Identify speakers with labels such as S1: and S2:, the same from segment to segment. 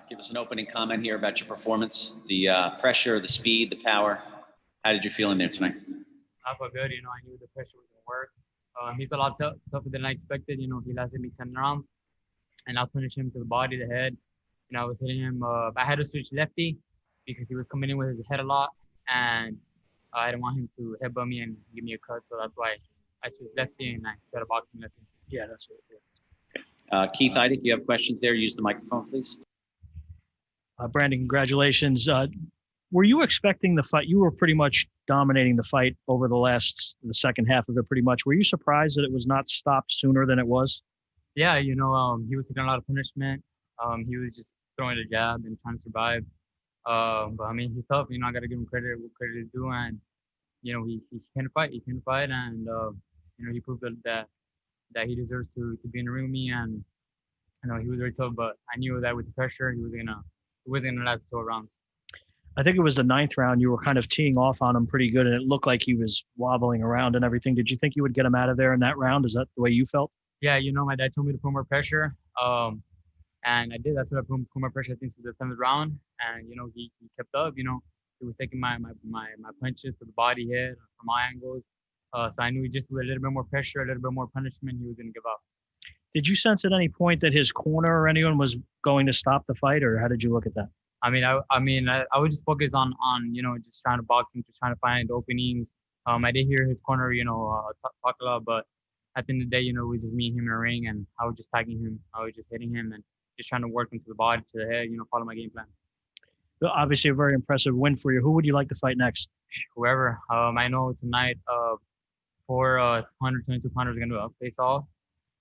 S1: Give us an opening comment here about your performance, the pressure, the speed, the power. How did you feel in there tonight?
S2: I felt good. I knew the pressure was going to work. He's a lot tougher than I expected. He lasted me 10 rounds, and I was punishing him to the body, the head. I was hitting him. I had to switch lefty because he was coming in with his head a lot, and I didn't want him to headbutt me and give me a cut. So that's why I switched lefty and I started boxing lefty.
S3: Yeah, that's it.
S1: Yeah. Keith Heidick, you have questions there? Use the microphone, please.
S3: Brandon, congratulations. Were you expecting the fight? You were pretty much dominating the fight over the second half of it pretty much. Were you surprised that it was not stopped sooner than it was?
S2: Yeah, he was taking a lot of punishment. He was just throwing a jab and trying to survive. But I mean, he's tough. I got to give him credit what credit is due. And, he can fight. He can fight. And, he proved that he deserves to be in the ring with me. And, he was very tough. But I knew that with the pressure, he wasn't gonna last 12 rounds.
S3: I think it was the 9th round. You were kind of teeing off on him pretty good, and it looked like he was wobbling around and everything. Did you think you would get him out of there in that round? Is that the way you felt?
S2: Yeah, my dad told me to put more pressure. And I did. That's what I put more pressure, I think, since the 7th round. And, he kept up. He was taking my punches to the body, head, from my angles. So I knew just with a little bit more pressure, a little bit more punishment, he was going to give up.
S3: Did you sense at any point that his corner or anyone was going to stop the fight, or how did you look at that?
S2: I would just focus on just trying to box him, just trying to find openings. I did hear his corner, talk a lot, but at the end of the day, it was just me and him in the ring, and I was just tagging him. I was just hitting him and just trying to work him to the body, to the head, follow my game plan.
S3: Obviously, a very impressive win for you. Who would you like to fight next?
S2: Whoever. I know tonight, 122 pounders are going to face off.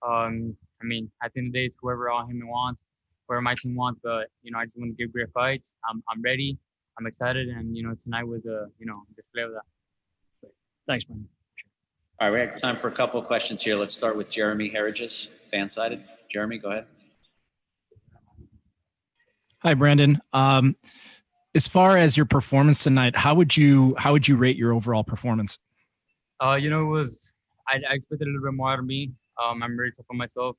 S2: At the end of the day, it's whoever all him wants, whoever my team wants. But I just want to give great fights. I'm ready. I'm excited, and tonight was a display of that.
S3: Thanks, man.
S1: All right, we have time for a couple of questions here. Let's start with Jeremy Herridges, fan-sided. Jeremy, go ahead.
S4: Hi, Brandon. As far as your performance tonight, how would you rate your overall performance?
S2: It was I expected a little bit more out of me. I'm very tough on myself.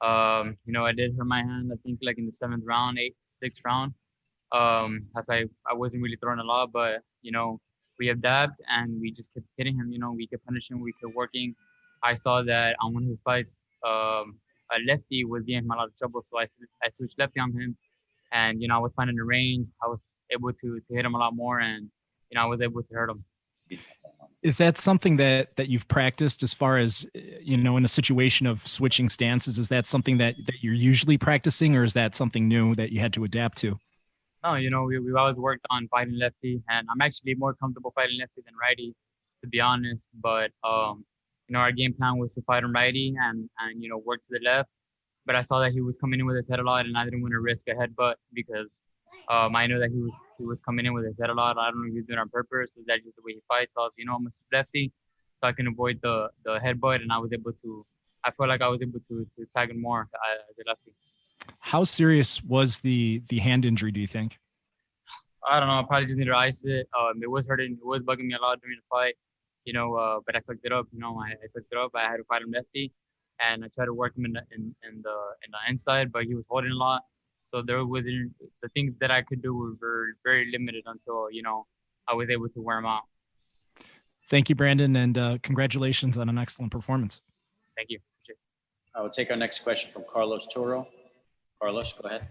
S2: I did hurt my hand, I think, like in the 7th round, 6th round. As I wasn't really throwing a lot, but we have dabbed and we just kept hitting him. We kept punishing, we kept working. I saw that on one of his fights, a lefty was getting him a lot of trouble, so I switched lefty on him, and I was finding the range. I was able to hit him a lot more, and I was able to hurt him.
S4: Is that something that you've practiced as far as, in a situation of switching stances? Is that something that you're usually practicing, or is that something new that you had to adapt to?
S2: No, we've always worked on fighting lefty, and I'm actually more comfortable fighting lefty than righty, to be honest. But, our game plan was to fight him righty and work to the left. But I saw that he was coming in with his head a lot, and I didn't want to risk a headbutt because I know that he was coming in with his head a lot. I don't know if he was doing it on purpose. Is that just the way he fights? So I'm a lefty, so I can avoid the headbutt, and I felt like I was able to tag him more as a lefty.
S4: How serious was the hand injury, do you think?
S2: I don't know. I probably just need to ice it. It was hurting. It was bugging me a lot during the fight, but I sucked it up. I sucked it up. I had to fight him lefty, and I tried to work him in the inside, but he was holding a lot. So there wasn't, the things that I could do were very limited until, I was able to wear him out.
S4: Thank you, Brandon, and congratulations on an excellent performance.
S2: Thank you.
S1: I will take our next question from Carlos Toro. Carlos, go ahead.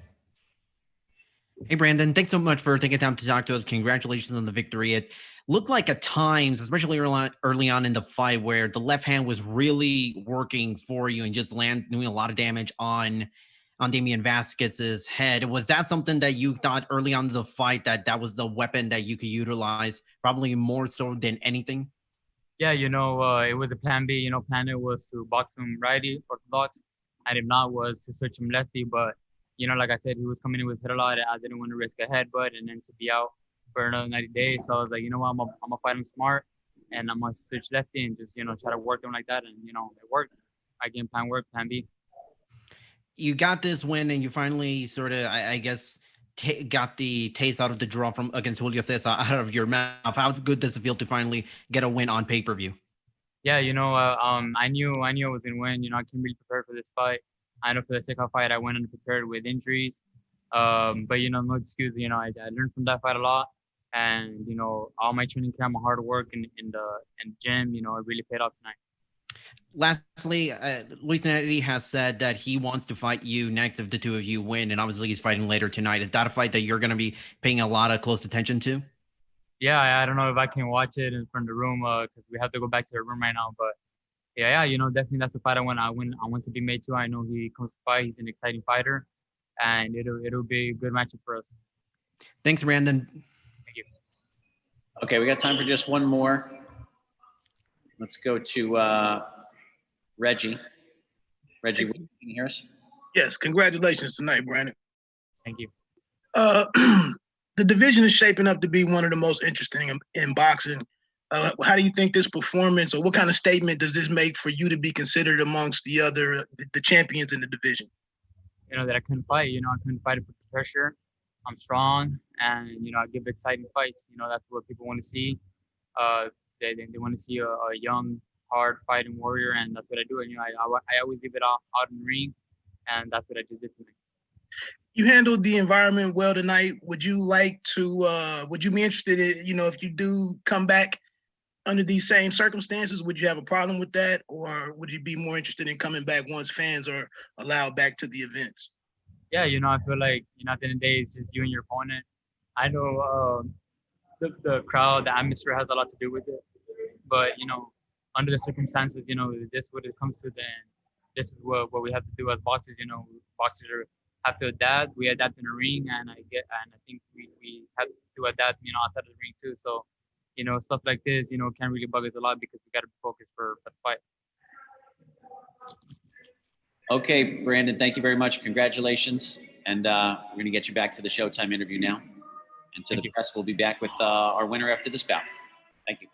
S5: Hey, Brandon, thanks so much for taking time to talk to us. Congratulations on the victory. It looked like at times, especially early on in the fight, where the left hand was really working for you and just doing a lot of damage on Damien Vazquez's head. Was that something that you thought early on in the fight that was the weapon that you could utilize, probably more so than anything?
S2: Yeah, it was a plan B. Plan A was to box him righty, orthodox, and if not, was to switch him lefty. But, like I said, he was coming in with his head a lot. I didn't want to risk a headbutt and then to be out for another 90 days. So I was like, what, I'm going to fight him smart, and I'm going to switch lefty and just, try to work him like that. And, it worked. My game plan worked, plan B.
S5: You got this win, and you finally sort of, I guess, got the taste out of the draw against Julio Cesar out of your mouth. How good does it feel to finally get a win on pay-per-view?
S2: Yeah, I knew I was gonna win. I came really prepared for this fight. I know for the second fight, I went unprepared with injuries, But no excuse. I learned from that fight a lot, and all my training camp, my hard work in the gym, it really paid off tonight.
S5: Lastly, Luis Nery has said that he wants to fight you next if the two of you win, and obviously he's fighting later tonight. Is that a fight that you're going to be paying a lot of close attention to?
S2: Yeah, I don't know if I can watch it from the room because we have to go back to the room right now. But yeah, definitely that's the fight I want to be made to. I know he comes to fight. He's an exciting fighter, and it'll be a good matchup for us.
S5: Thanks, Brandon.
S2: Thank you.
S1: Okay, we got time for just one more. Let's go to Reggie. Reggie, can you hear us?
S6: Yes, congratulations tonight, Brandon.
S2: Thank you.
S6: The division is shaping up to be one of the most interesting in boxing. How do you think this performance, or what kind of statement does this make for you to be considered amongst the champions in the division?
S2: That I couldn't fight. I couldn't fight it with the pressure. I'm strong, and I give exciting fights. That's what people want to see. They want to see a young, hard fighting warrior, and that's what I do. And I always give it out in the ring, and that's what I just did tonight.
S6: You handled the environment well tonight. Would you like to? Would you be interested in, if you do come back under these same circumstances? Would you have a problem with that, or would you be more interested in coming back once fans are allowed back to the events?
S2: Yeah, I feel like at the end of the day, it's just you and your opponent. I know the crowd, the atmosphere has a lot to do with it, but under the circumstances, this is what it comes to. Then this is what we have to do as boxers. Boxers have to adapt. We adapt in the ring, and I think we have to adapt, outside of the ring too. So, stuff like this, can really bug us a lot because we got to focus for the fight.
S1: Okay, Brandon, thank you very much. Congratulations. And we're going to get you back to the Showtime interview now. And to the press, we'll be back with our winner after this bout. Thank you.